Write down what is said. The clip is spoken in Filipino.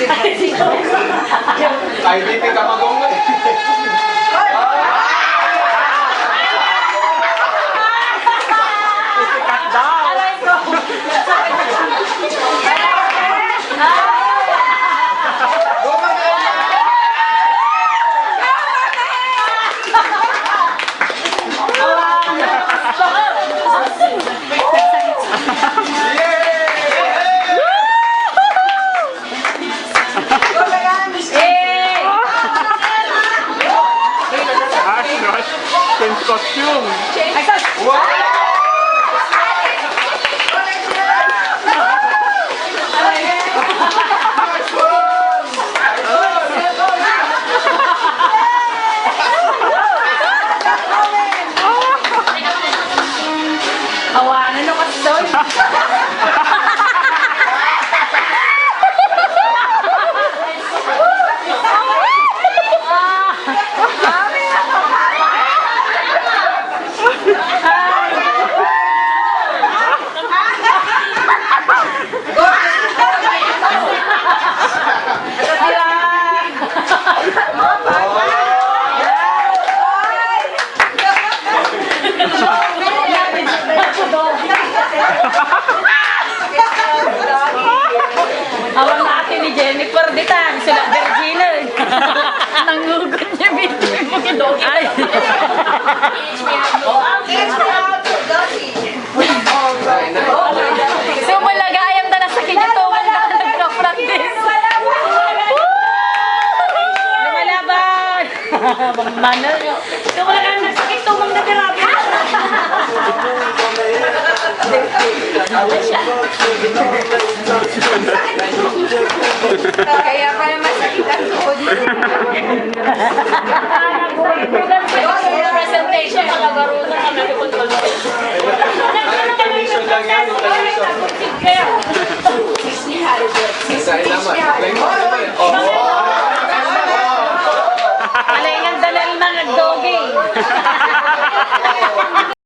Ay, di ka magong eh. Sikat daw. Change costume. Hawanan na kasi doon. Awang natin ni Jennifer ditang sila Virginia. Nangugot niya bibig mo kay Doggy. Ay. So malagayam na sa kanya to nagka-practice. Lumalaban. Manal nyo. So malagayam na sakit to mong nagkarabi. Kaya pala masakit ang tuhod mo. Presentation, malagaro na kami ni Control. Intermission lang yan, intermission. Teach me how to do it. Sa ilaman.